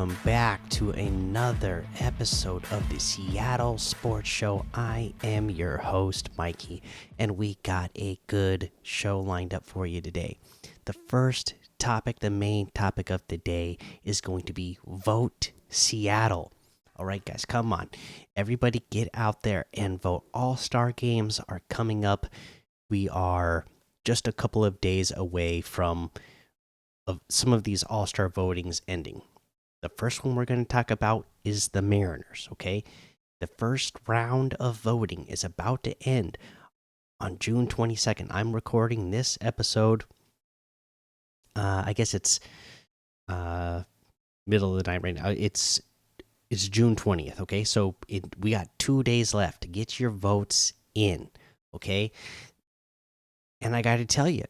welcome back to another episode of the Seattle Sports Show. I am your host, Mikey, and we got a good show lined up for you today. The first topic, the main topic of the day, is going to be Vote Seattle. All right, guys, come on. Everybody get out there and vote. All-Star games are coming up. We are just a couple of days away from some of these all-star votings ending. The first one we're going to talk about is the Mariners, okay? The first round of voting is about to end on June 22nd. I'm recording this episode. I guess it's middle of the night right now. It's June 20th, okay? So we got 2 days left to get your votes in, okay? And I got to tell you,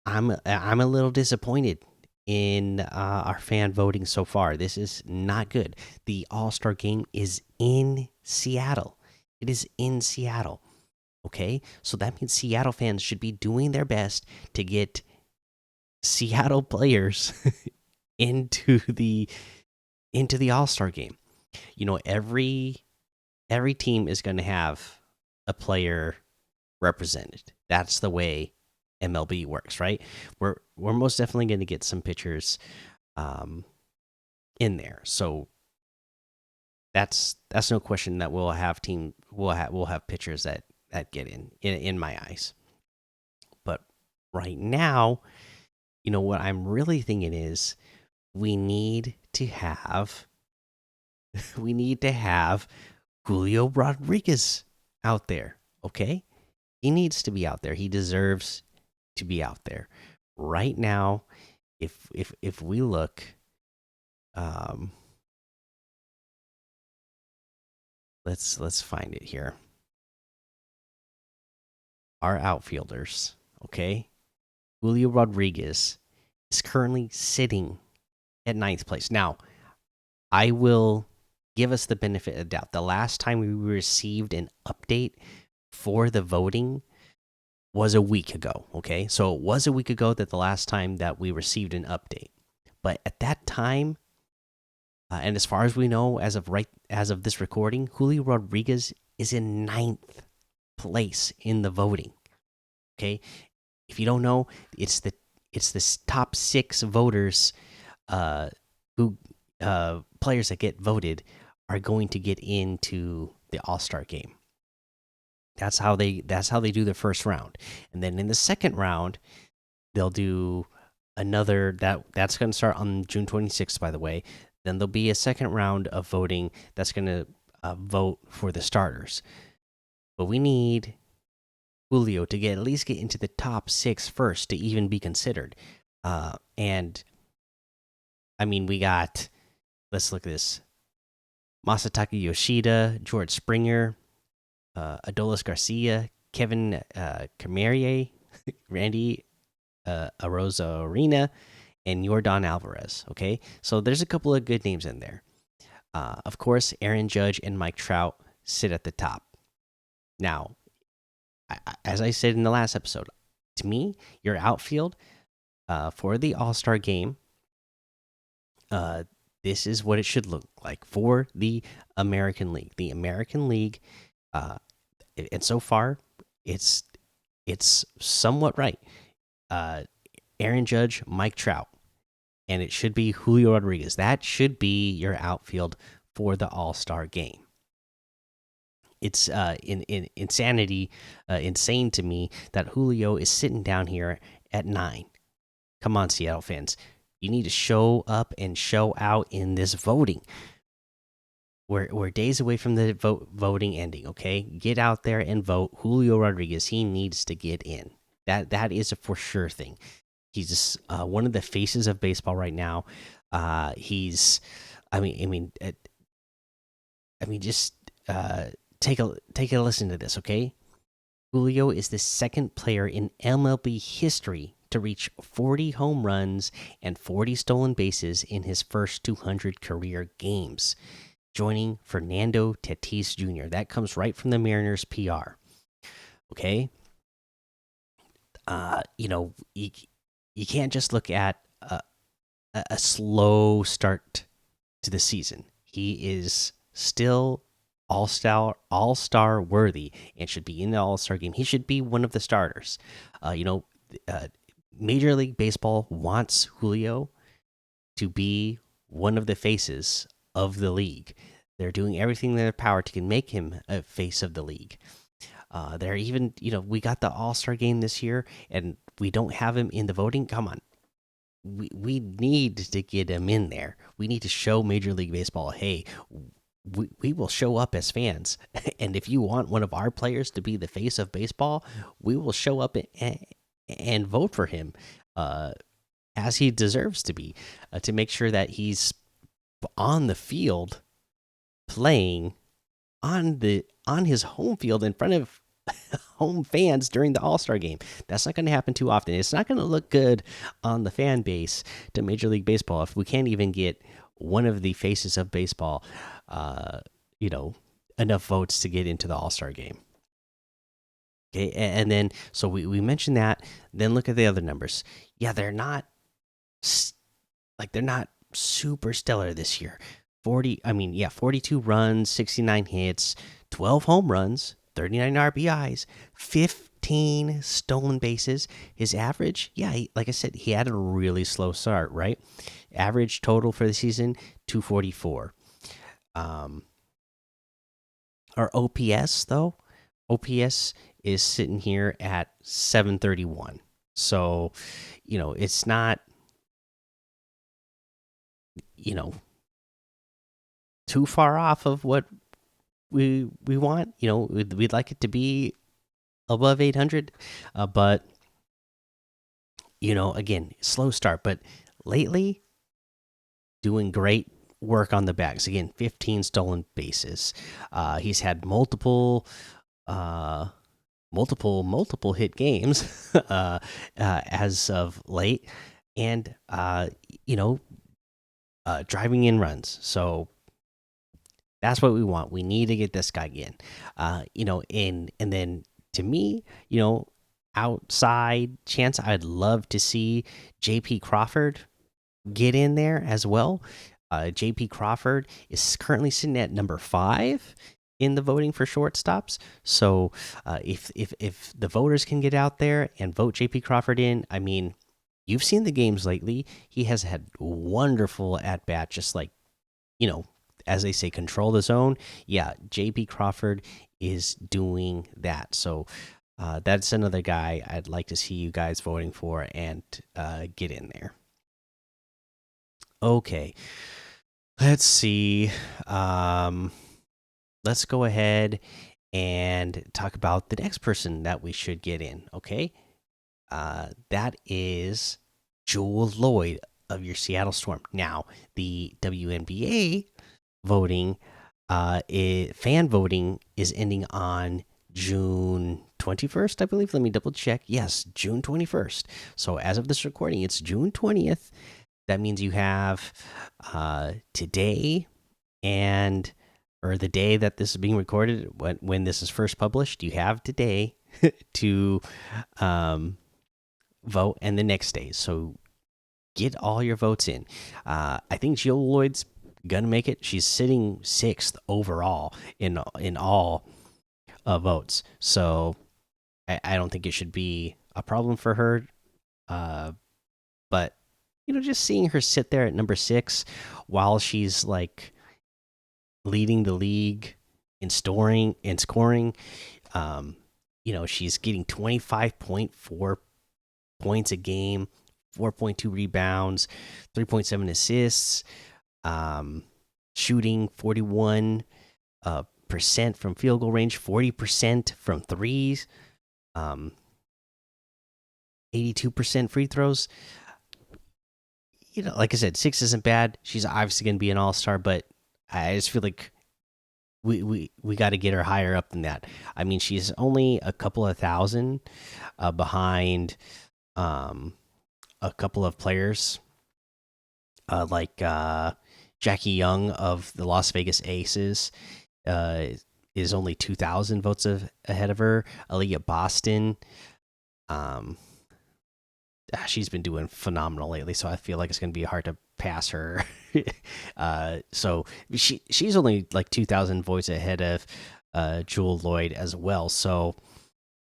I'm a little disappointed in our fan voting so far. This is not good. The All-Star game is in Seattle. It is in Seattle. Okay? So that means Seattle fans should be doing their best to get Seattle players into the All-Star game. You know, every team is going to have a player represented. That's the way MLB works, right? We're most definitely going to get some pitchers in there. So that's no question that we'll have pitchers that get in my eyes. But right now, you know what I'm really thinking is we need to have Julio Rodriguez out there, okay? He needs to be out there. He deserves to be out there right now. If we look, let's find it here. Our outfielders, okay? Julio Rodriguez is currently sitting at 9th place. Now, I will give us the benefit of the doubt. The last time we received an update for the voting was a week ago, okay? So it was a week ago that the last time that we received an update. But at that time, and as far as we know, as of this recording, Julio Rodriguez is in 9th place in the voting. Okay, if you don't know, it's the top 6 voters, who players that get voted are going to get into the All-Star game. That's how they do the first round, and then in the second round, they'll do another that's going to start on June 26th. By the way, then there'll be a second round of voting that's going to vote for the starters. But we need Julio to at least get into the top 6 first to even be considered. And I mean, we got. Let's look at this: Masataka Yoshida, George Springer, Adolis Garcia, Kevin Camarier, Randy Arozarena, and Yordan Alvarez. Okay, so there's a couple of good names in there. Of course, Aaron Judge and Mike Trout sit at the top. Now, as I said in the last episode, to me, your outfield for the All-Star game, this is what it should look like for the American League. The American League, and so far, it's somewhat right. Aaron Judge, Mike Trout, and it should be Julio Rodriguez. That should be your outfield for the All-Star game. It's insane to me that Julio is sitting down here at 9. Come on, Seattle fans. You need to show up and show out in this voting. We're days away from the voting ending, okay? Get out there and vote. Julio Rodriguez, he needs to get in. That is a for sure thing. He's just one of the faces of baseball right now. He's, just take a listen to this, okay? Julio is the second player in MLB history to reach 40 home runs and 40 stolen bases in his first 200 career games, joining Fernando Tatis Jr. That comes right from the Mariners PR. Okay, you can't just look at a slow start to the season. He is still all star worthy and should be in the All Star game. He should be one of the starters. You know, uh, Major League Baseball wants Julio to be one of the faces of the league. They're doing everything in their power to make him a face of the league. They're even, we got the All Star game this year, and we don't have him in the voting. Come on, we need to get him in there. We need to show Major League Baseball, hey, we will show up as fans, and if you want one of our players to be the face of baseball, we will show up and vote for him, as he deserves to be, to make sure that he's on the field playing on his home field in front of home fans during the All-Star game. That's not going to happen too often. It's not going to look good on the fan base to Major League Baseball if we can't even get one of the faces of baseball, uh, you know, enough votes to get into the All-Star game. Okay, and then so we mentioned that. Then look at the other numbers. Yeah, they're not super stellar this year. 42 runs, 69 hits, 12 home runs, 39 RBIs, 15 stolen bases. His average, yeah, like I said, he had a really slow start, right? Average total for the season 244. Our OPS though, OPS is sitting here at 731. So, it's not, you know, too far off of what we want. We'd like it to be above 800, but again, slow start. But lately, doing great work on the bags. Again, 15 stolen bases. He's had multiple hit games as of late, and driving in runs. So that's what we want. We need to get this guy in. And then to me, outside chance, I'd love to see JP Crawford get in there as well. JP Crawford is currently sitting at number 5 in the voting for shortstops. So if the voters can get out there and vote JP Crawford in, I mean, you've seen the games lately. He has had wonderful at bat, just like, as they say, control the zone. Yeah, JP Crawford is doing that. So that's another guy I'd like to see you guys voting for and get in there. Okay, let's see. Let's go ahead and talk about the next person that we should get in. Okay, that is Joel Lloyd of your Seattle Storm. Now, the WNBA voting, fan voting is ending on June 21st, I believe. Let me double check. Yes, June 21st. So as of this recording, it's June 20th. That means you have today or the day that this is being recorded, when this is first published, you have today to vote, and the next day. So get all your votes in. I think Jill Lloyd's gonna make it. She's sitting 6th overall in all votes. So I don't think it should be a problem for her. But just seeing her sit there at number 6 while she's like leading the league in scoring. She's getting 25.4 points a game, 4.2 rebounds, 3.7 assists, shooting 41% from field goal range, 40% from threes, 82% free throws. Like I said, 6 isn't bad. She's obviously going to be an all-star, but I just feel like we got to get her higher up than that. I mean, she's only a couple of thousand behind a couple of players like Jackie Young of the Las Vegas Aces is only 2,000 votes ahead of her. Aaliyah Boston, she's been doing phenomenal lately, so I feel like it's going to be hard to pass her. So she's only like 2,000 votes ahead of Jewel Lloyd as well. So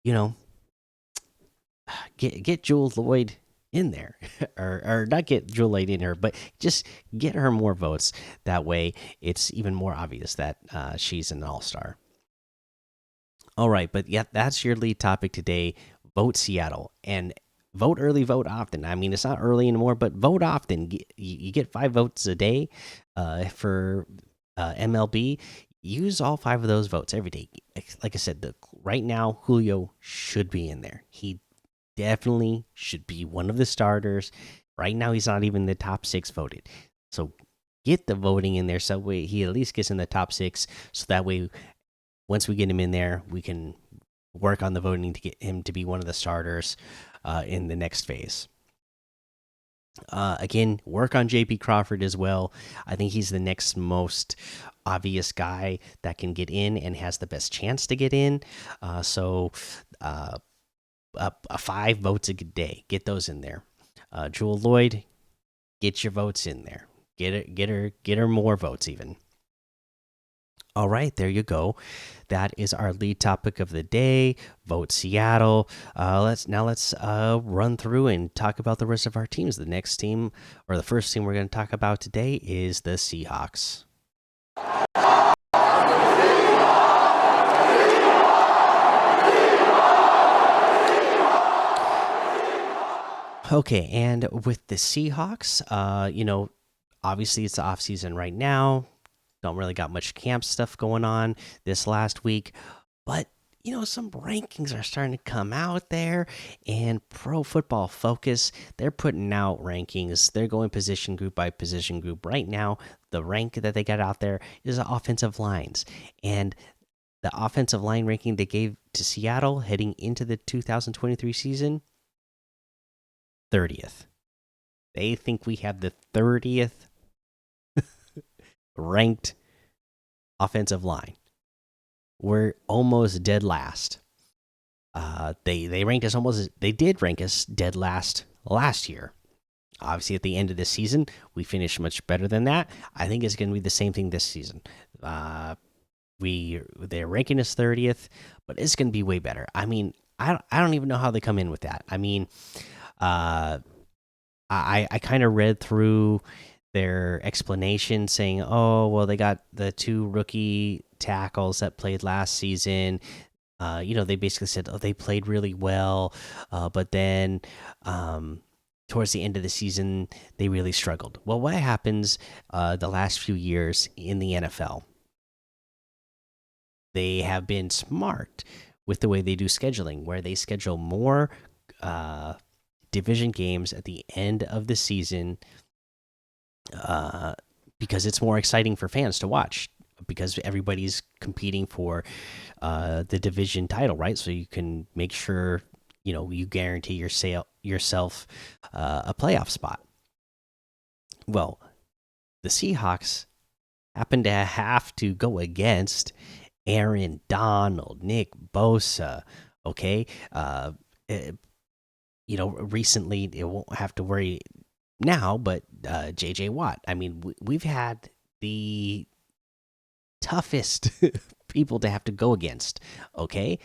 you know, get Jewel Lloyd in there, or not get Jewel Lloyd in her, but just get her more votes. That way, it's even more obvious that she's an all-star. All right, but yeah, that's your lead topic today. Vote Seattle and vote early, vote often. I mean, it's not early anymore, but vote often. You get 5 votes a day for MLB. Use all 5 of those votes every day. Like I said, right now Julio should be in there. He definitely should be one of the starters. Right now, he's not even the top 6 voted. So get the voting in there so he at least gets in the top 6. So that way, once we get him in there, we can work on the voting to get him to be one of the starters in the next phase. Again, work on JP Crawford as well. I think he's the next most obvious guy that can get in and has the best chance to get in. So, 5 votes a day. Get those in there. Jewel Lloyd, get your votes in there. Get her more votes even. All right, there you go. That is our lead topic of the day. Vote Seattle. Let's run through and talk about the rest of our teams. The next team, or the first team we're going to talk about today, is the Seahawks. Okay, and with the Seahawks, obviously it's the off season right now. Don't really got much camp stuff going on this last week, but some rankings are starting to come out there, and Pro Football Focus, they're putting out rankings. They're going position group by position group right now. The rank that they got out there is the offensive lines, and the offensive line ranking they gave to Seattle heading into the 2023 season, 30th. They think we have the 30th ranked offensive line. We're almost dead last. They ranked us almost. They did rank us dead last year. Obviously, at the end of this season, we finished much better than that. I think it's going to be the same thing this season. They're ranking us 30th, but it's going to be way better. I mean, I don't even know how they come in with that. I mean, I kind of read through their explanation saying, oh, well, they got the 2 rookie tackles that played last season. They basically said, oh, they played really well, but then towards the end of the season, they really struggled. Well, what happens the last few years in the NFL? They have been smart with the way they do scheduling, where they schedule more division games at the end of the season because it's more exciting for fans to watch, because everybody's competing for the division title, right? So you can make sure you guarantee yourself a playoff spot. Well, the Seahawks happen to have to go against Aaron Donald, Nick Bosa. Okay, recently they won't have to worry now, but JJ Watt. I mean, we've had the toughest people to have to go against. Okay,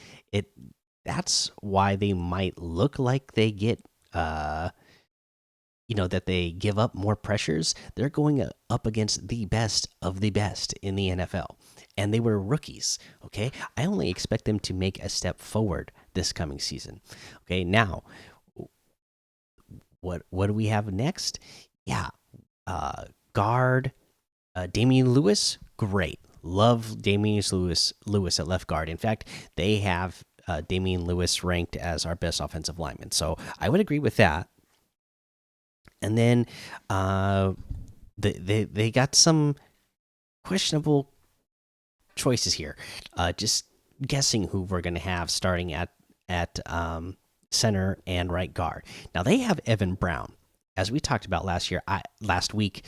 that's why they might look like they get that they give up more pressures. They're going up against the best of the best in the NFL, and they were rookies. Okay, I only expect them to make a step forward this coming season. Okay, now what do we have next? Yeah, guard Damian Lewis, great. Love Damian Lewis at left guard. In fact, they have Damian Lewis ranked as our best offensive lineman, so I would agree with that. And then they got some questionable choices here. Just guessing who we're going to have starting at center and right guard. Now they have Evan Brown, as we talked about last week.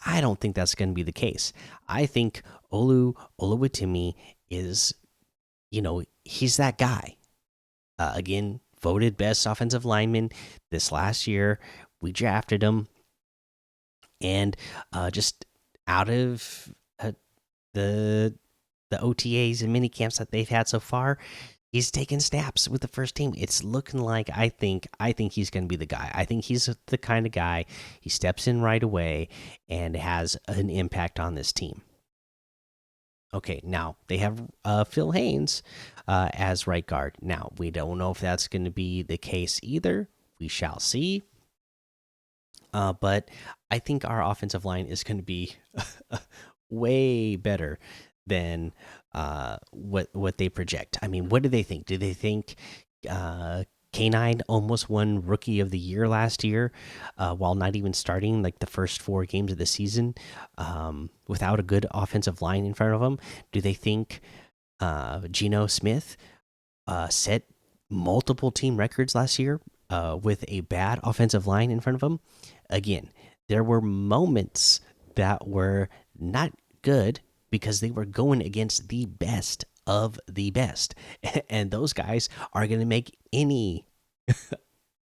I don't think that's going to be the case. I think Oluwatimi is, he's that guy. Again, voted best offensive lineman this last year. We drafted him, and just out of the the OTAs and mini camps that they've had so far, he's taking snaps with the first team. It's looking like I think he's going to be the guy. I think he's the kind of guy, he steps in right away and has an impact on this team. Okay, now they have Phil Haynes as right guard. Now we don't know if that's going to be the case either. We shall see. But I think our offensive line is going to be way better than what they project. I mean, what do they think? Do they think K9 almost won Rookie of the Year last year while not even starting like the first 4 games of the season without a good offensive line in front of them? Do they think Geno Smith set multiple team records last year with a bad offensive line in front of him? Again, there were moments that were not good because they were going against the best of the best, and those guys are going to make any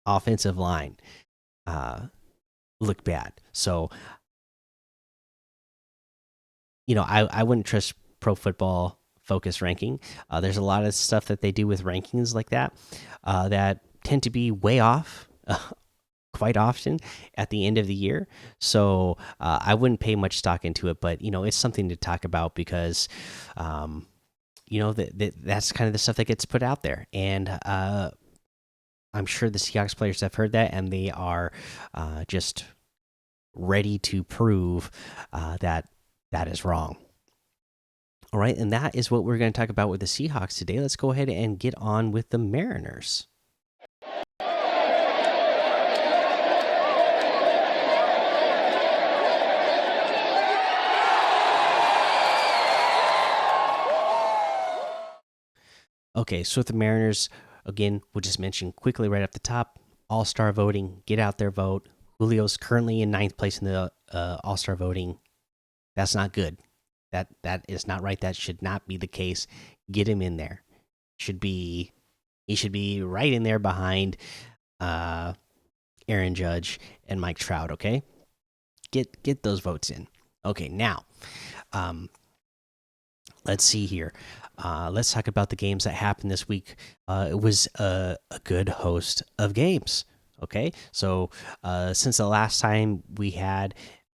offensive line look bad. So, I wouldn't trust Pro Football Focus ranking. There's a lot of stuff that they do with rankings like that that tend to be way off. Quite often at the end of the year, so I wouldn't pay much stock into it, but it's something to talk about because that's kind of the stuff that gets put out there, and I'm sure the Seahawks players have heard that, and they are just ready to prove that that is wrong. All right, and that is what we're going to talk about with the Seahawks today. Let's go ahead and get on with the Mariners. Okay, so with the Mariners, again, we'll just mention quickly right up the top, All-Star voting. Get out there, vote. Julio's currently in 9th place in the All-Star voting. That's not good. That is not right. That should not be the case. Get him in there. He should be right in there behind Aaron Judge and Mike Trout. Okay, get those votes in. Okay, now, let's see here. Let's talk about the games that happened this week. It was a good host of games. Okay, so since the last time we had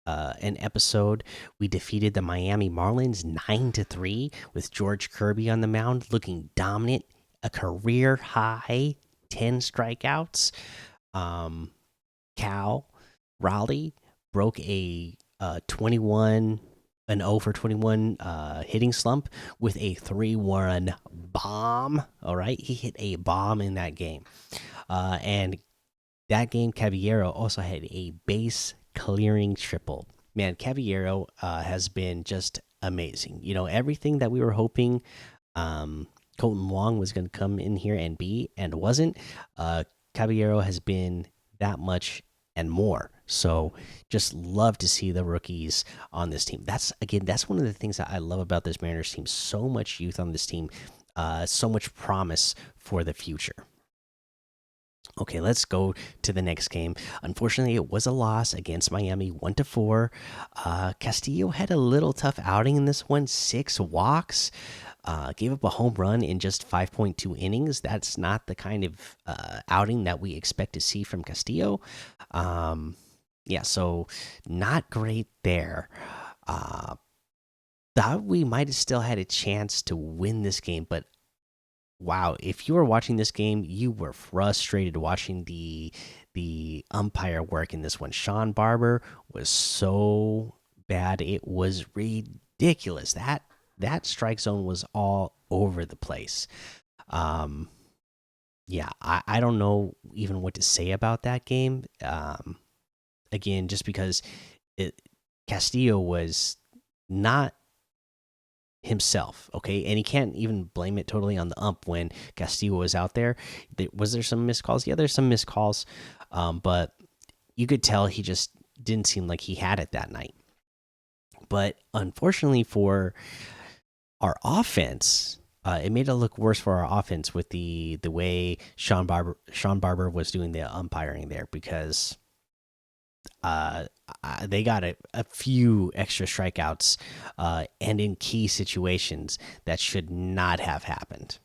an episode, we defeated the Miami Marlins 9-3 with George Kirby on the mound, looking dominant, a career high 10 strikeouts. Cal Raleigh broke a 21 an 0 for 21 hitting slump with a 3-1 bomb. All right, he hit a bomb in that game, and that game Caballero also had a base clearing triple. Man, Caballero has been just amazing. Everything that we were hoping Colton Wong was going to come in here and be and wasn't. Caballero has been that much and more. So just love to see the rookies on this team. That's one of the things that I love about this Mariners team. So much youth on this team, so much promise for the future. Okay, let's go to the next game. Unfortunately, it was a loss against Miami, 1-4. Castillo had a little tough outing in this one, 6 walks. Gave up a home run in just 5.2 innings. That's not the kind of outing that we expect to see from Castillo. Yeah, so not great there. Thought we might have still had a chance to win this game, but wow, if you were watching this game, you were frustrated watching the umpire work in this one. Sean Barber was so bad, it was ridiculous. That strike zone was all over the place. Yeah, I don't know even what to say about that game. Again, just because Castillo was not himself, okay, and he can't even blame it totally on the ump when Castillo was out there. Was there some missed calls? Yeah, there's some missed calls, but you could tell he just didn't seem like he had it that night. But unfortunately for our offense, it made it look worse for our offense with the way Sean Barber was doing the umpiring there, because they got a few extra strikeouts, and in key situations that should not have happened.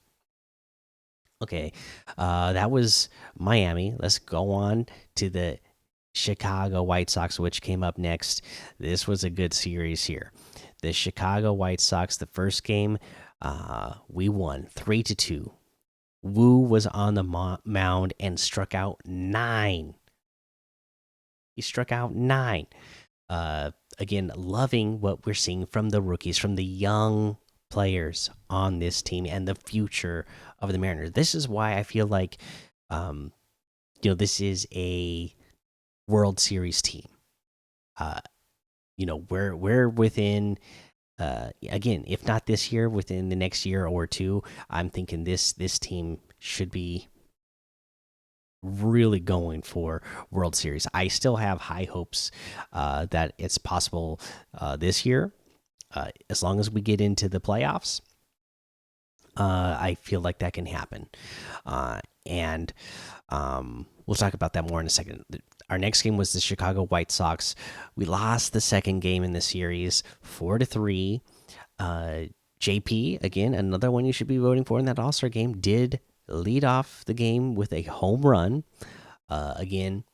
Okay, that was Miami. Let's go on to the Chicago White Sox, which came up next. This was a good series here. The Chicago White Sox, the first game, we won 3-2. Wu was on the mound and struck out 9. He struck out 9. Again, loving what we're seeing from the rookies, from the young players on this team and the future of the Mariners. This is why I feel like, um, this is a World Series team. We're within, again, if not this year, within the next year or two. I'm thinking this team should be really going for World Series. I still have high hopes that it's possible this year, as long as we get into the playoffs. I feel like that can happen, and we'll talk about that more in a second. Our next game was the Chicago White Sox. We lost the second game in the series, 4-3. JP, again, another one you should be voting for in that All-Star game, did lead off the game with a home run. Again,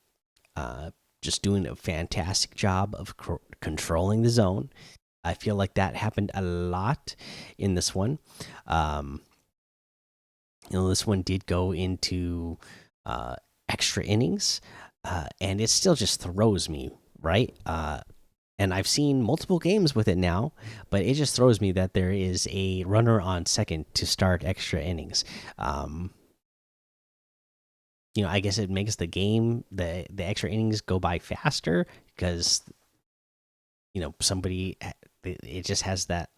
just doing a fantastic job of controlling the zone. I feel like that happened a lot in this one. This one did go into extra innings, and it still just throws me, right? And I've seen multiple games with it now, but it just throws me that there is a runner on second to start extra innings. I guess it makes the game, the extra innings go by faster because somebody, it just has that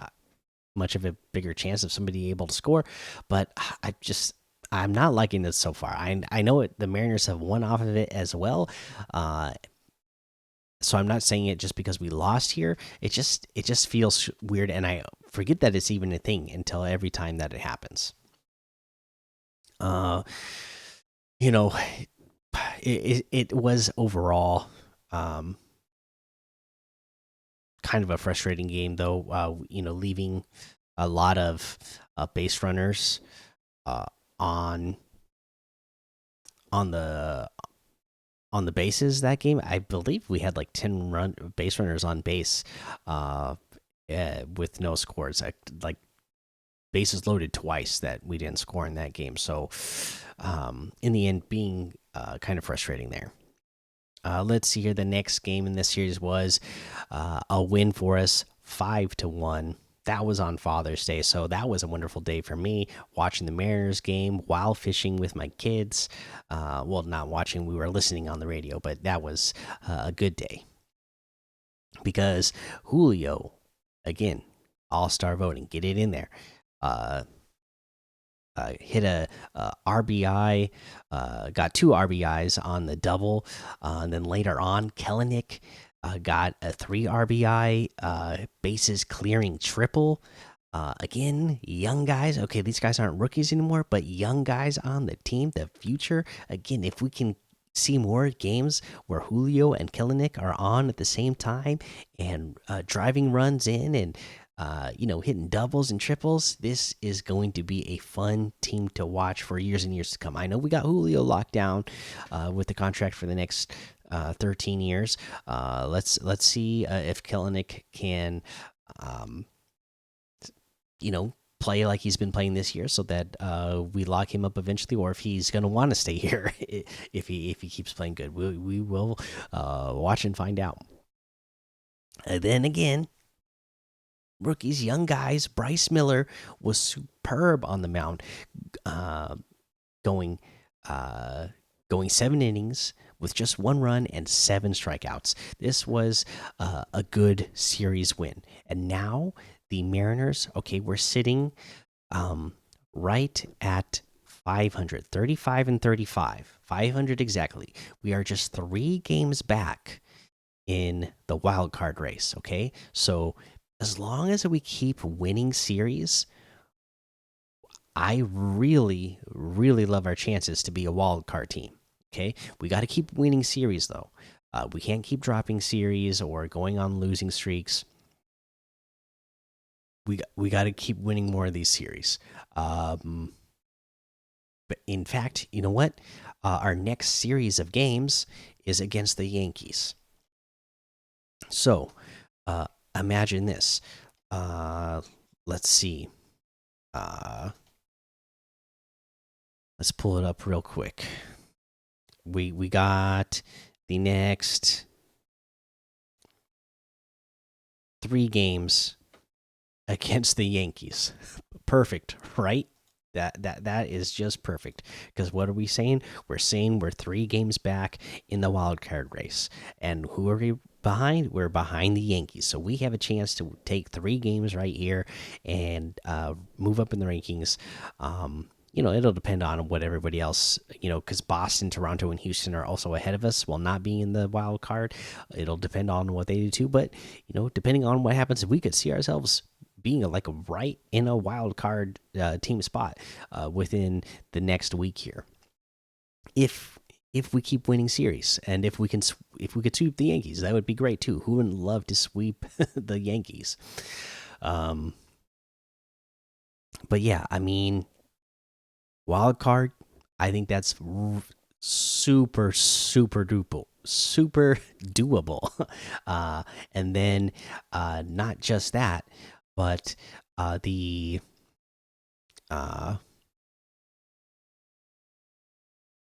much of a bigger chance of somebody able to score. But I'm not liking this so far. I know the Mariners have won off of it as well. So I'm not saying it just because we lost here. It just feels weird, and I forget that it's even a thing until every time that it happens. It was overall kind of a frustrating game, though. Leaving a lot of base runners on the bases that game. I believe we had like 10 base runners on base, with no scores. Like bases loaded twice that we didn't score in that game. So, in the end, being kind of frustrating there. Let's see here. The next game in this series was a win for us, 5-1. That was on Father's Day, so that was a wonderful day for me. Watching the Mariners game while fishing with my kids. Well, not watching; we were listening on the radio, but that was a good day because Julio, again, all-star voting. Get it in there. Hit a RBI, got 2 RBIs on the double, and then later on, Kellenic got a 3 RBI bases clearing triple. Again, young guys. Okay, these guys aren't rookies anymore, but young guys on the team, the future. Again, if we can see more games where Julio and Kellenic are on at the same time and driving runs in and hitting doubles and triples. This is going to be a fun team to watch for years and years to come. I know we got Julio locked down with the contract for the next 13 years. Let's see if Kellenic can, play like he's been playing this year, so that we lock him up eventually, or if he's going to want to stay here if he keeps playing good. We will watch and find out. And then again, rookies, young guys. Bryce Miller was superb on the mound, going 7 innings with just 1 run and 7 strikeouts. This was a good series win. And now the Mariners, okay, we're sitting right at 500, 35 and 35, 500 exactly. We are just 3 games back in the wild card race. Okay, so as long as we keep winning series, I really, really love our chances to be a wild card team. Okay, we got to keep winning series though. We can't keep dropping series or going on losing streaks. We got to keep winning more of these series. Um, but in fact, you know what? Our next series of games is against the Yankees. So uh, imagine this. Uh, let's see. Uh, let's pull it up real quick. We got the next 3 games against the Yankees. Perfect, right? That is just perfect. Because what are we saying? We're saying we're 3 games back in the wild card race, and who are we behind? We're behind the Yankees, so we have a chance to take 3 games right here and move up in the rankings. It'll depend on what everybody else, because Boston, Toronto, and Houston are also ahead of us while not being in the wild card. It'll depend on what they do too, but depending on what happens, we could see ourselves being like right in a wild card team spot within the next week here. If we keep winning series, and if we could sweep the Yankees, that would be great too. Who wouldn't love to sweep the Yankees? Um, but yeah, I mean, wild card. I think that's super doable. And then not just that, but the uh,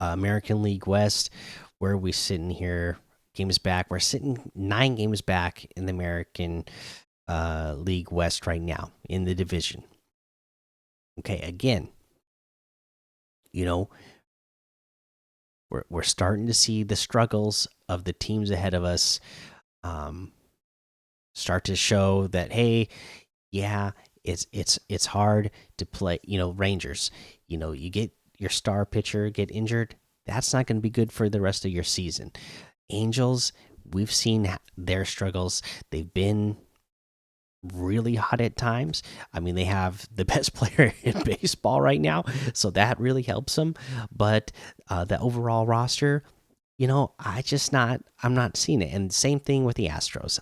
American League West, where are we sitting here? Games back. We're sitting 9 games back in the American League West right now in the division. Okay, again, you know, we're starting to see the struggles of the teams ahead of us um, start to show that, hey, yeah, it's hard to play. Rangers. You get your star pitcher get injured. That's not going to be good for the rest of your season. Angels, we've seen their struggles. They've been really hot at times. I mean, they have the best player in baseball right now, so that really helps them. But the overall roster, I'm not seeing it. And same thing with the Astros.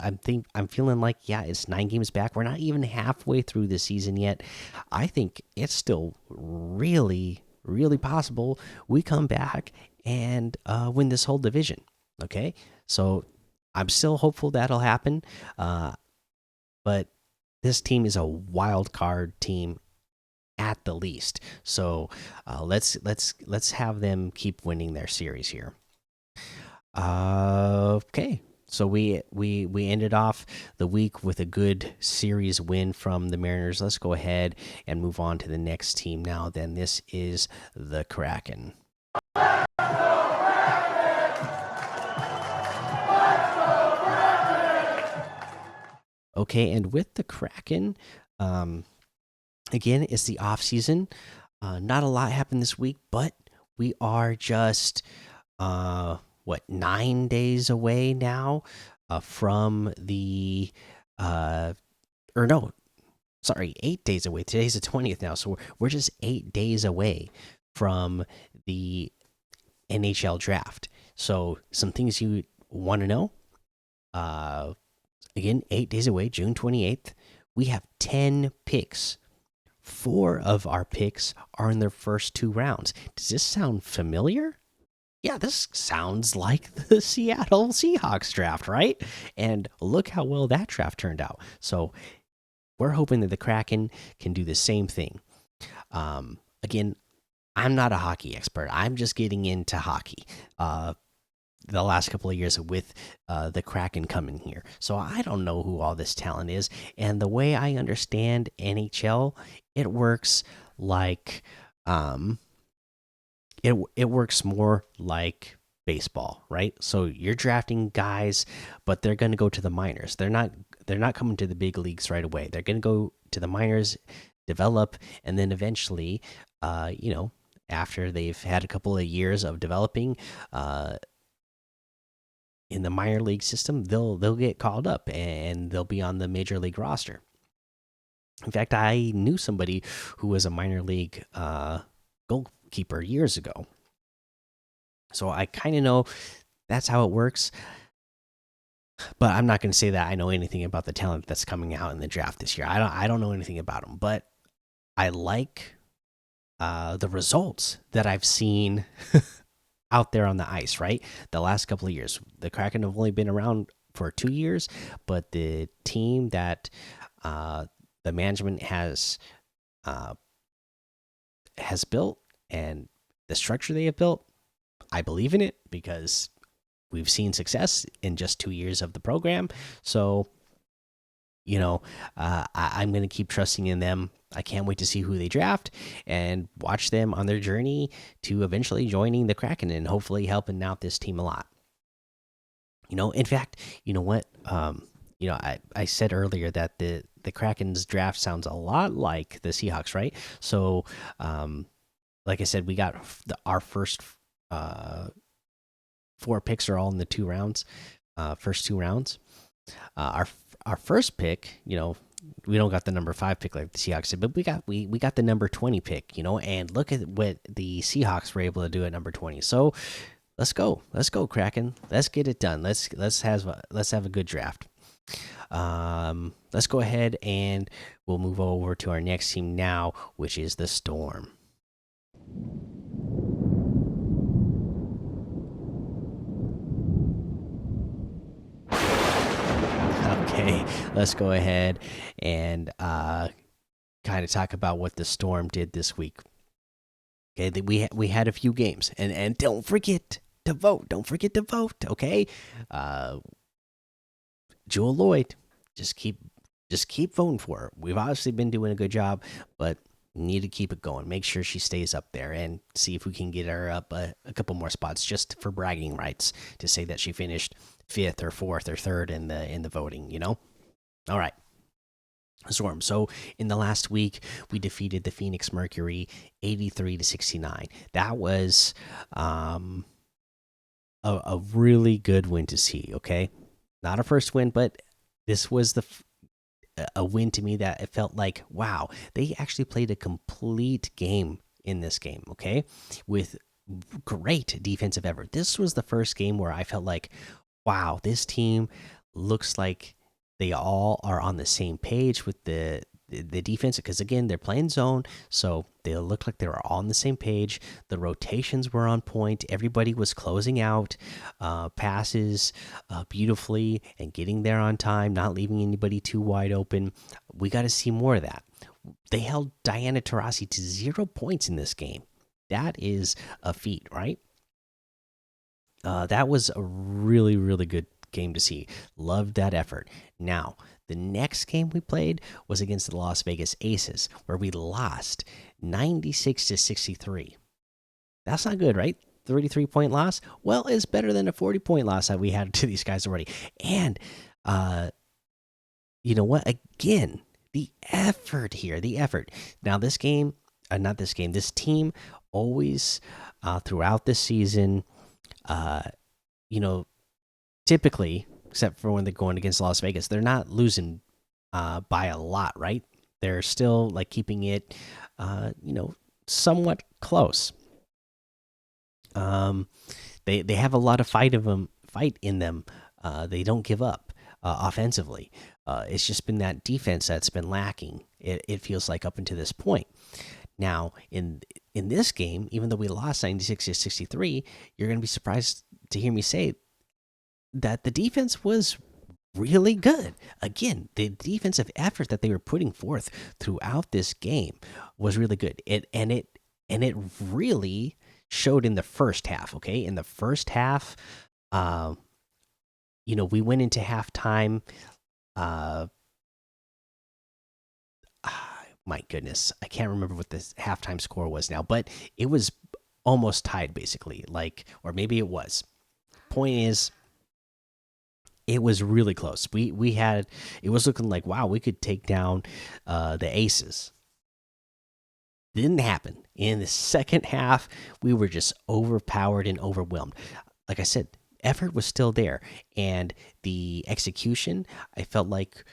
I'm feeling like, yeah, it's 9 games back. We're not even halfway through the season yet. I think it's still really, really possible we come back and win this whole division. Okay, so I'm still hopeful that'll happen. But this team is a wild card team at the least. So let's have them keep winning their series here. Okay. So we ended off the week with a good series win from the Mariners. Let's go ahead and move on to the next team now. Then this is the Kraken. Okay, and with the Kraken, again, it's the off season. Not a lot happened this week, but we are just 9 days away now from the or no, sorry, 8 days away. Today's the 20th now, so we're just 8 days away from the NHL draft. So some things you want to know. Again, 8 days away, June 28th. We have 10 picks. 4 of our picks are in their first 2 rounds. Does this sound familiar? Yeah, this sounds like the Seattle Seahawks draft, right? And look how well that draft turned out. So we're hoping that the Kraken can do the same thing. Again, I'm not a hockey expert. I'm just getting into hockey. The last couple of years with the Kraken coming here. So I don't know who all this talent is. And the way I understand NHL, it works like it works more like baseball, right? So you're drafting guys, but they're going to go to the minors. They're not coming to the big leagues right away. They're going to go to the minors, develop, and then eventually, after they've had a couple of years of developing, in the minor league system, they'll get called up and they'll be on the major league roster. In fact, I knew somebody who was a minor league goalkeeper years ago, so I kind of know that's how it works. But I'm not going to say that I know anything about the talent that's coming out in the draft this year. I don't know anything about them, but I like the results that I've seen out there on the ice. Right, the last couple of years, the Kraken have only been around for 2 years, but the team that uh, the management uh, has built and the structure they have built, I believe in it because we've seen success in just 2 years of the program. So, you know, I'm going to keep trusting in them. I can't wait to see who they draft and watch them on their journey to eventually joining the Kraken and hopefully helping out this team a lot. In fact, you know what? I said earlier that the Kraken's draft sounds a lot like the Seahawks, right? So, like I said, we got our first uh, four picks are all in the 2 rounds, first 2 rounds. Our first pick, we don't got the number 5 pick like the Seahawks did, but we got the number 20 pick, and look at what the Seahawks were able to do at number 20. So let's go, Kraken, let's get it done. Let's have a good draft. Let's go ahead and we'll move over to our next team now, which is the Storm. Okay, let's go ahead and kind of talk about what the Storm did this week. Okay, we had a few games, and don't forget to vote. Don't forget to vote. Okay, uh, Jewel Lloyd, just keep voting for her. We've obviously been doing a good job, but we need to keep it going. Make sure she stays up there, and see if we can get her up a couple more spots, just for bragging rights, to say that she finished fifth or fourth or third in the voting. All right. Storm. So in the last week, we defeated the Phoenix Mercury 83-69. That was a really good win to see. Okay, not a first win, but this was a win to me that it felt like, wow, they actually played a complete game in this game. Okay, with great defensive effort. This was the first game where I felt like, wow, this team looks like they all are on the same page with the defense, because again, they're playing zone, so they look like they were all on the same page. The rotations were on point. Everybody was closing out passes beautifully and getting there on time, not leaving anybody too wide open. We got to see more of that. They held Diana Taurasi to 0 points in this game. That is a feat, right? That was a really, really good game to see. Loved that effort. Now, the next game we played was against the Las Vegas Aces, where we lost 96-63. That's not good, right? 33-point loss. Well, it's better than a 40-point loss that we had to these guys already. And you know what? Again, the effort here, the effort. Now, this game, not this game, this team always throughout the season, uh, you know, typically, except for when they're going against Las Vegas, they're not losing by a lot, right? They're still like keeping it, somewhat close. They have a lot of fight in them. They don't give up offensively. It's just been that defense that's been lacking. It feels like up until this point. Now in this game, even though we lost 96-63, you're going to be surprised to hear me say that the defense was really good. Again, the defensive effort that they were putting forth throughout this game was really good. It really showed in the first half. Okay, in the first half, we went into halftime. Uh, my goodness, I can't remember what the halftime score was now, but it was almost tied, basically. Or maybe it was. Point is, it was really close. It was looking like, wow, we could take down the Aces. Didn't happen. In the second half, we were just overpowered and overwhelmed. Like I said, effort was still there, and the execution, I felt like,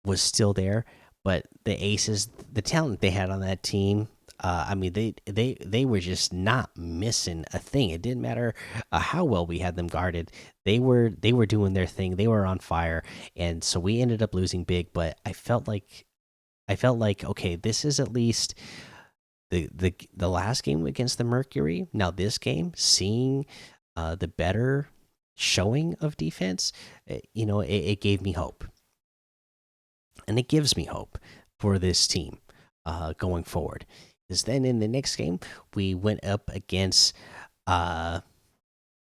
was still there. But the Aces, the talent they had on that team, I mean, they were just not missing a thing. It didn't matter how well we had them guarded. They were doing their thing. They were on fire, and so we ended up losing big. But I felt like okay, this is at least the last game against the Mercury. Now this game, seeing the better showing of defense, it gave me hope, and it gives me hope for this team going forward. Because then in the next game, we went up against uh,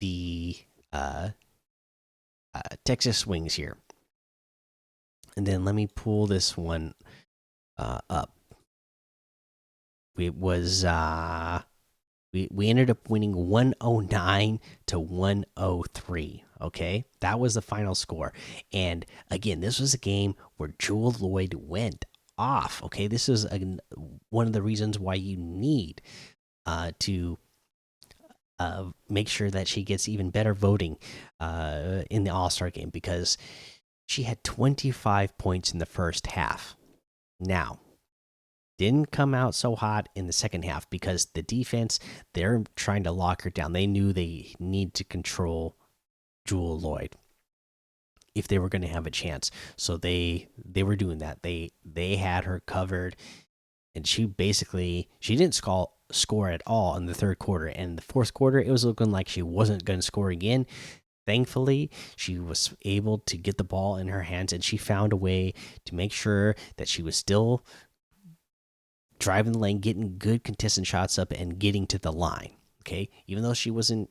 the Texas Wings here, and then let me pull this one up. It was we ended up winning 109 to 103. Okay, that was the final score. And again, this was a game where Jewel Lloyd went off. Okay, this is one of the reasons why you need to make sure that she gets even better voting in the All Star game, because she had 25 points in the first half. Now, didn't come out so hot in the second half because the defense, they're trying to lock her down. They knew they need to control Jewel Lloyd if they were going to have a chance. So they were doing that. They had her covered, and she didn't score at all in the third quarter. And the fourth quarter, it was looking like she wasn't going to score again. Thankfully, she was able to get the ball in her hands, and she found a way to make sure that she was still driving the lane, getting good contested shots up, and getting to the line. Okay, even though she wasn't,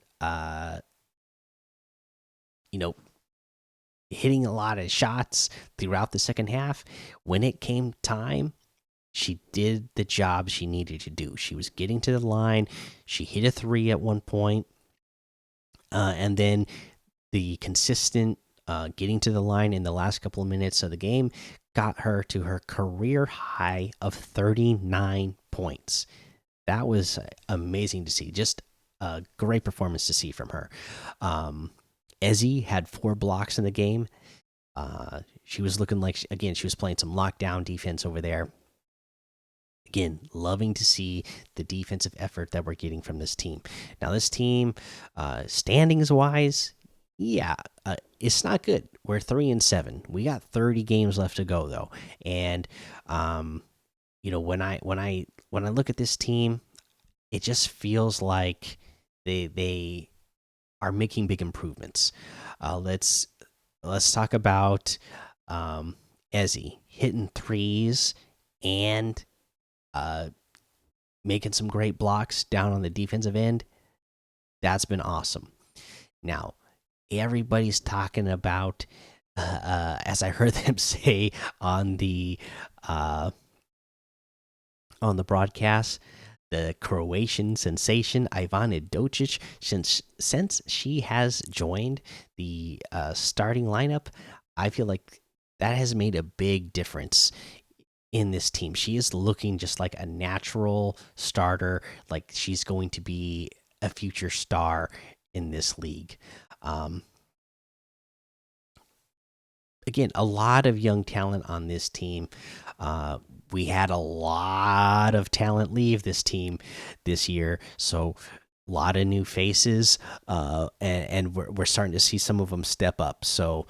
hitting a lot of shots throughout the second half, when it came time, she did the job she needed to do. She was getting to the line. She hit a three at one point, and then the consistent getting to the line in the last couple of minutes of the game got her to her career high of 39 points. That was amazing to see. Just a great performance to see from her. Ezzy had 4 blocks in the game. She was looking like, again, she was playing some lockdown defense over there. Again, loving to see the defensive effort that we're getting from this team. Now, this team, standings wise, yeah, it's not good. We're 3-7. We got 30 games left to go though, and when I look at this team, it just feels like they are making big improvements. Let's talk about Ezzy hitting threes and making some great blocks down on the defensive end. That's been awesome. Now, everybody's talking about, as I heard them say on the broadcast, the Croatian sensation Ivana Docic, since she has joined the starting lineup, I feel like that has made a big difference in this team. She is looking just like a natural starter, like she's going to be a future star in this league. Again, a lot of young talent on this team. We had a lot of talent leave this team this year, so a lot of new faces, and we're starting to see some of them step up. So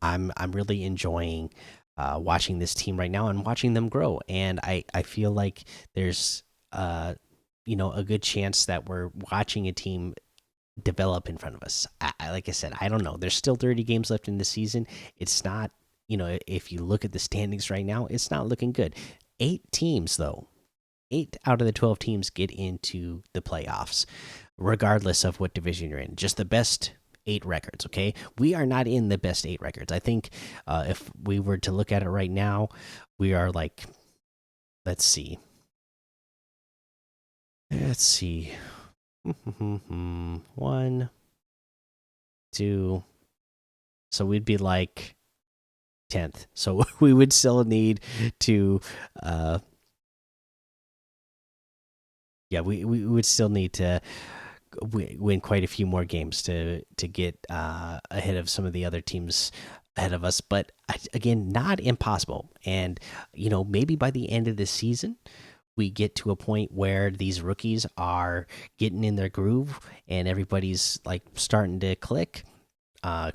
I'm really enjoying watching this team right now and watching them grow. And I feel like there's a good chance that we're watching a team develop in front of us. Like I said, I don't know. There's still 30 games left in the season. It's not, if you look at the standings right now, it's not looking good. 8 teams, though. 8 out of the 12 teams get into the playoffs, regardless of what division you're in. Just the best 8 records, okay? We are not in the best 8 records. I think if we were to look at it right now, we are like, let's see. Let's see. 1, 2. So we'd be like 10th. So we would still need to we would still need to win quite a few more games to get ahead of some of the other teams ahead of us, but again, not impossible. And maybe by the end of the season we get to a point where these rookies are getting in their groove and everybody's like starting to click.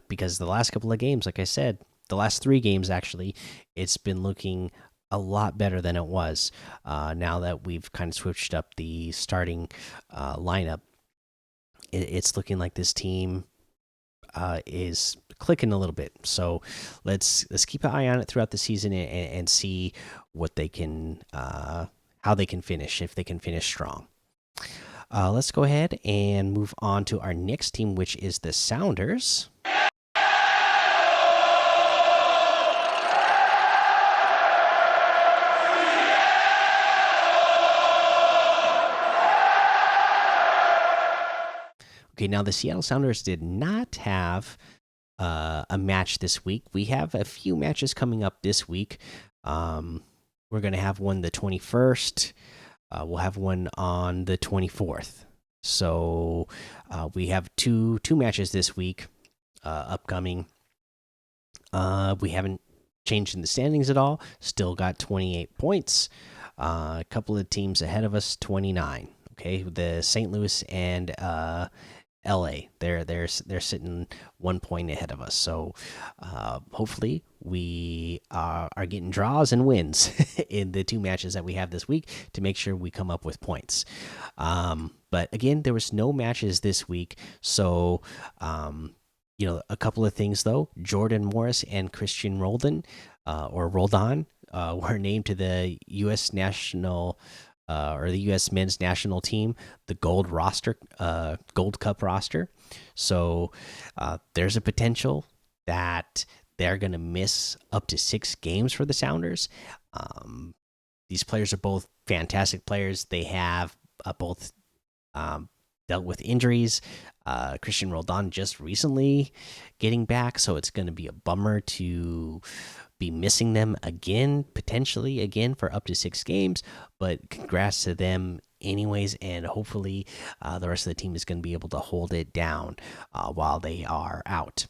Because the last couple of games, like I said, the last 3 games actually, it's been looking a lot better than it was. Now that we've kind of switched up the starting lineup, it's looking like this team is clicking a little bit. So let's keep an eye on it throughout the season and see what they can, how they can finish, if they can finish strong. Let's go ahead and move on to our next team, which is the Sounders. Okay, now the Seattle Sounders did not have a match this week. We have a few matches coming up this week. We're going to have one the 21st. We'll have one on the 24th. So we have two matches this week upcoming. We haven't changed in the standings at all. Still got 28 points. A couple of teams ahead of us, 29. Okay, the St. Louis and LA. They're sitting 1 point ahead of us. So hopefully we are getting draws and wins in the 2 matches that we have this week to make sure we come up with points. But again, there was no matches this week, so a couple of things though. Jordan Morris and Christian Roldan were named to the U.S. national. Or the U.S. men's national team, the Gold Cup roster. So there's a potential that they're going to miss up to 6 games for the Sounders. These players are both fantastic players. They have both dealt with injuries. Christian Roldan just recently getting back, so it's going to be a bummer to be missing them again, potentially again for up to 6 games. But congrats to them anyways, and hopefully the rest of the team is going to be able to hold it down while they are out.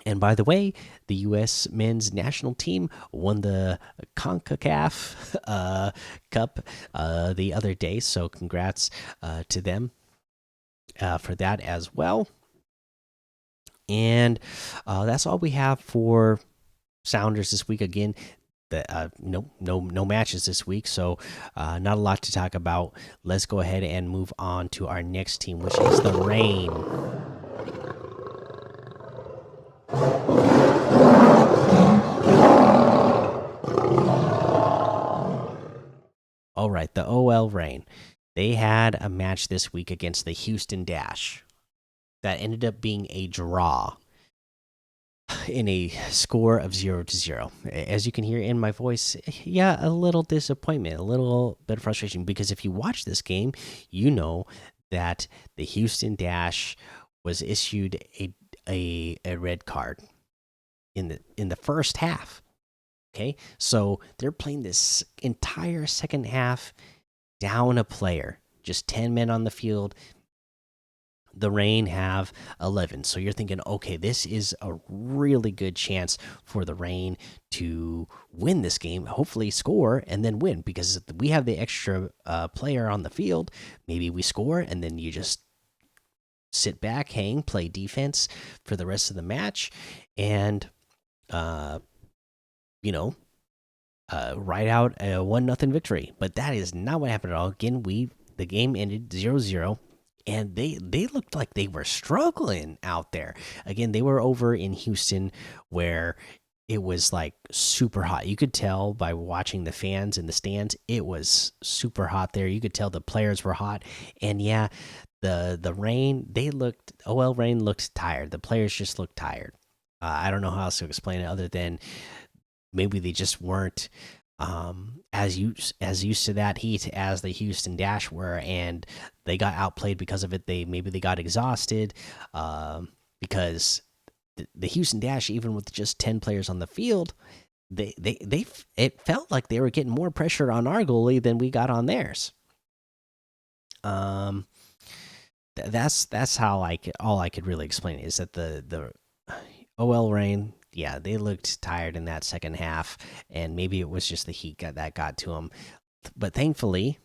And by the way, the U.S. men's national team won the CONCACAF Cup the other day, so congrats to them for that as well. And that's all we have for Sounders this week. Again, no matches this week, so not a lot to talk about. Let's go ahead and move on to our next team, which is the Rain. All right, the OL Reign. They had a match this week against the Houston Dash that ended up being a draw in a score of 0-0. As you can hear in my voice, yeah, a little disappointment, a little bit of frustration, because if you watch this game, you know that the Houston Dash was issued a red card in the first half. Okay, so they're playing this entire second half down a player, just 10 men on the field. The Rain have 11, so you're thinking, okay, this is a really good chance for the Rain to win this game, hopefully score and then win, because we have the extra player on the field. Maybe we score and then you just sit back, hang, play defense for the rest of the match, and ride out a 1-0 victory. But that is not what happened at all. Again, the game ended 0-0. And they looked like they were struggling out there. Again, they were over in Houston, where it was like super hot. You could tell by watching the fans in the stands, it was super hot there. You could tell the players were hot. And yeah, the Rain, OL Rain looked tired. The players just looked tired. I don't know how else to explain it other than maybe they just weren't as used to that heat as the Houston Dash were, and they got outplayed because of it. Maybe they got exhausted because the Houston Dash, even with just 10 players on the field, it felt like they were getting more pressure on our goalie than we got on theirs. That's how all I could really explain it, is that the OL Rain, yeah, they looked tired in that second half, and maybe it was just the heat that got to them. but thankfully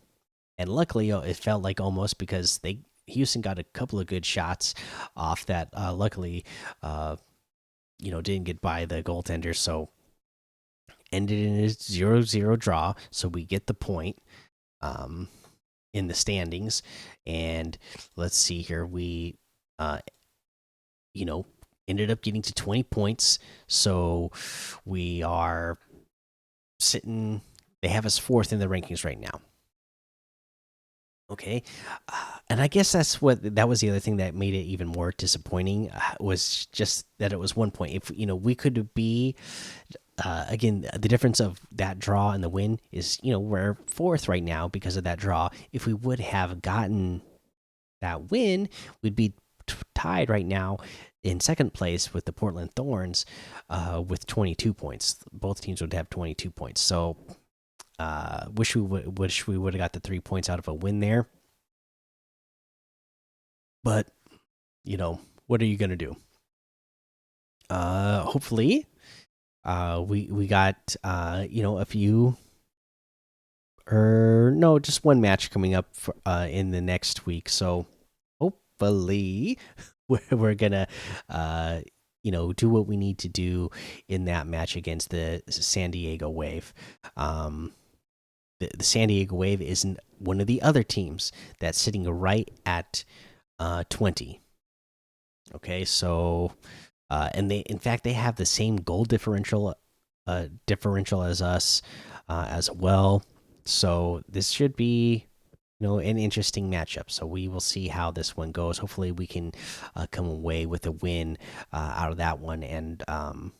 and luckily, it felt like almost because they Houston got a couple of good shots off that. Luckily, uh, didn't get by the goaltender, so ended in a 0-0 draw. So we get the point um, in the standings, and let's see here. We, uh, you know, ended up getting to 20 points, so we are sitting. They have us fourth in the rankings right now. Okay, and I guess that was the other thing that made it even more disappointing was just that it was 1 point. If we could be again, the difference of that draw and the win is we're fourth right now because of that draw. If we would have gotten that win, we'd be tied right now in second place with the Portland Thorns with 22 points. Both teams would have 22 points. So wish we would have got the 3 points out of a win there. But what are you gonna do? Hopefully, we got a few or no, just one match coming up in the next week. So hopefully, we're gonna do what we need to do in that match against the San Diego Wave. The San Diego Wave isn't one of the other teams that's sitting right at 20. Okay, so and in fact they have the same goal differential as us as well. So this should be an interesting matchup. So we will see how this one goes. Hopefully we can come away with a win out of that one and kind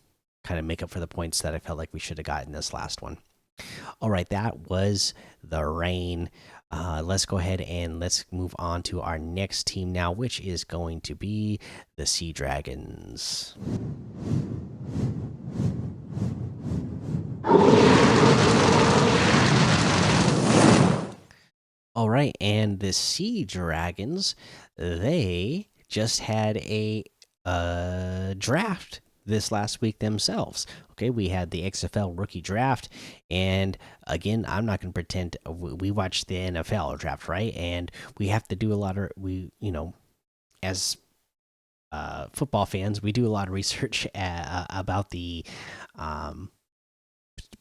of make up for the points that I felt like we should have gotten this last one. All right, that was the rain. Let's go ahead and let's move on to our next team now, which is going to be the Sea Dragons. All right, and the Sea Dragons, they just had a draft this last week themselves. Okay, we had the XFL rookie draft, and again, I'm not going to pretend we watched the NFL draft, right? And we have to do a lot of as football fans, we do a lot of research about the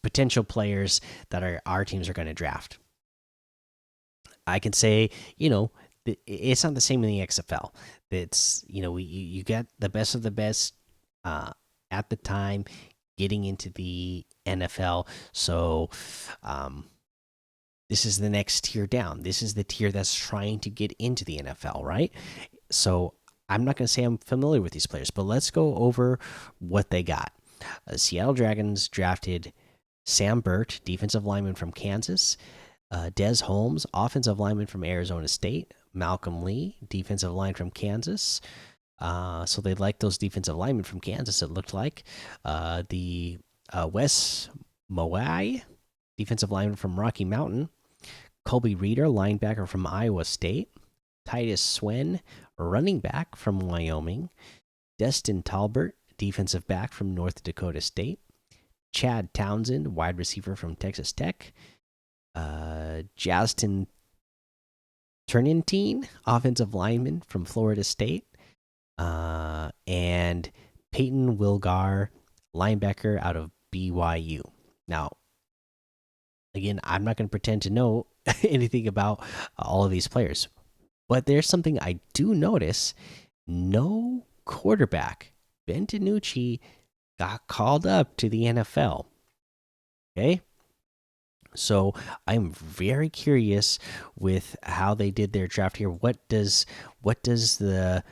potential players that our teams are going to draft. I can say, it's not the same in the XFL. It's you get the best of the best at the time getting into the NFL. So this is the next tier down. This is the tier that's trying to get into the NFL, right? So I'm not going to say I'm familiar with these players, but let's go over what they got. Seattle Dragons drafted Sam Burt, defensive lineman from Kansas. Des Holmes, offensive lineman from Arizona State. Malcolm Lee, defensive line from Kansas. So they like those defensive linemen from Kansas, it looked like. The Wes Moai, defensive lineman from Rocky Mountain. Colby Reeder, linebacker from Iowa State. Titus Swen, running back from Wyoming. Destin Talbert, defensive back from North Dakota State. Chad Townsend, wide receiver from Texas Tech. Justin Turnintine, offensive lineman from Florida State. And Peyton Wilgar, linebacker out of BYU. Now, again, I'm not going to pretend to know anything about all of these players, but there's something I do notice. No quarterback, Ben DiNucci, got called up to the NFL. Okay. So I'm very curious with how they did their draft here. What does the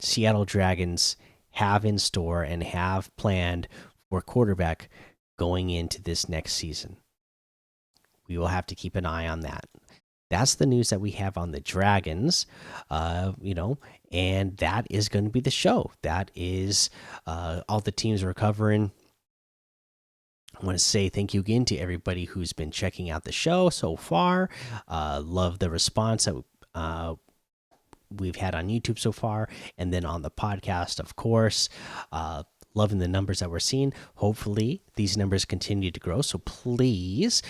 Seattle Dragons have in store and have planned for quarterback going into this next season? We will have to keep an eye on that. That's the news that we have on the Dragons, and that is going to be the show. That is all the teams we're covering. I want to say thank you again to everybody who's been checking out the show so far. Love the response that we've had on YouTube so far, and then on the podcast, of course. loving the numbers that we're seeing. Hopefully, these numbers continue to grow. So please,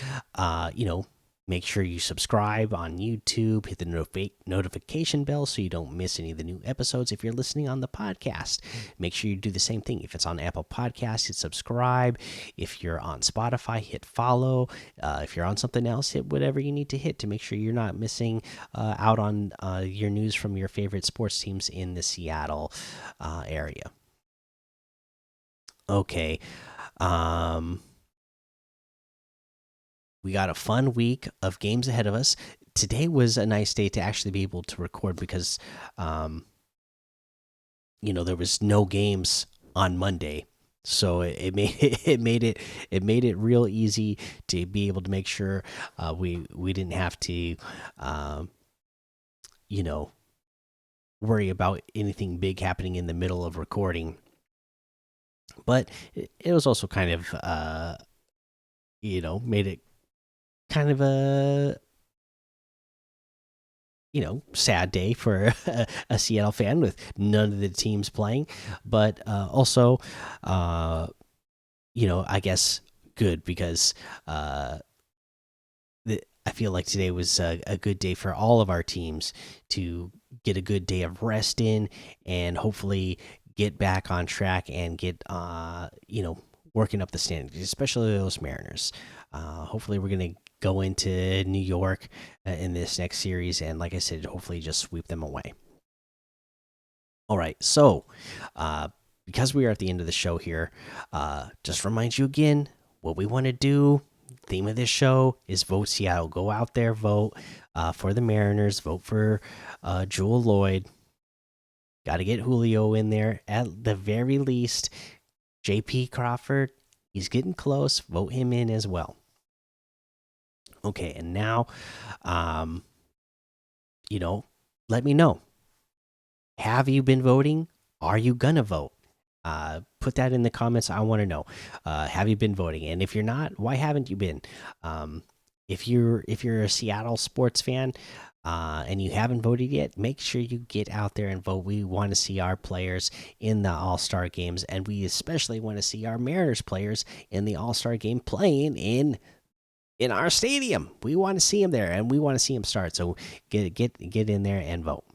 make sure you subscribe on YouTube, hit the notification bell so you don't miss any of the new episodes. If you're listening on the podcast, make sure you do the same thing. If it's on Apple Podcasts, hit subscribe. If you're on Spotify, hit follow. If you're on something else, hit whatever you need to hit to make sure you're not missing out on your news from your favorite sports teams in the Seattle area. Okay. We got a fun week of games ahead of us. Today was a nice day to actually be able to record because, there was no games on Monday, so it made it real easy to be able to make sure we didn't have to, you know, worry about anything big happening in the middle of recording. But it was also kind of, made it kind of a sad day for a Seattle fan with none of the teams playing, but also I guess good because I feel like today was a good day for all of our teams to get a good day of rest in and hopefully get back on track and get working up the standings, especially those Mariners. Hopefully we're going to go into New York in this next series, and like I said, hopefully just sweep them away. All right, so because we are at the end of the show here, just remind you again what we want to do. Theme of this show is vote Seattle. Go out there, vote for the Mariners, vote for Jewel Lloyd. Got to get Julio in there at the very least. JP Crawford, he's getting close. Vote him in as well. Okay, and now, let me know. Have you been voting? Are you gonna vote? Put that in the comments. I want to know. Have you been voting? And if you're not, why haven't you been? If you're a Seattle sports fan and you haven't voted yet, make sure you get out there and vote. We want to see our players in the All-Star games, and we especially want to see our Mariners players in the All-Star game playing in our stadium. We want to see them there, and we want to see them start. So get in there and vote.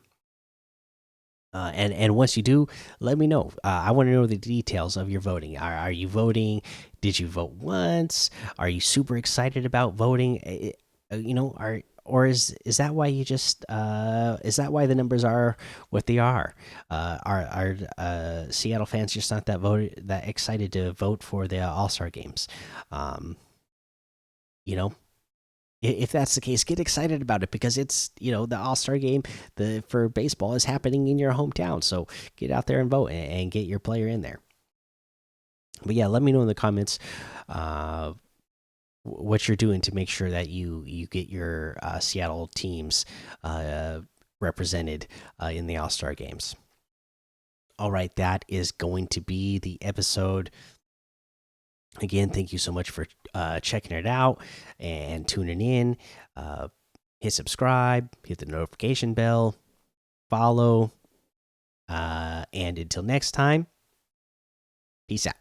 And once you do, let me know. I want to know the details of your voting. Are you voting? Did you vote once? Are you super excited about voting? Or is that why you just is that why the numbers are what they are? Are Seattle fans just not that excited to vote for the All-Star games? If that's the case, get excited about it because it's the All-Star game for baseball is happening in your hometown. So get out there and vote and get your player in there. But yeah, let me know in the comments what you're doing to make sure that you get your Seattle teams represented in the All-Star games. All right, that is going to be the episode. Again, thank you so much for checking it out and tuning in. Hit subscribe, hit the notification bell, follow, and until next time, peace out.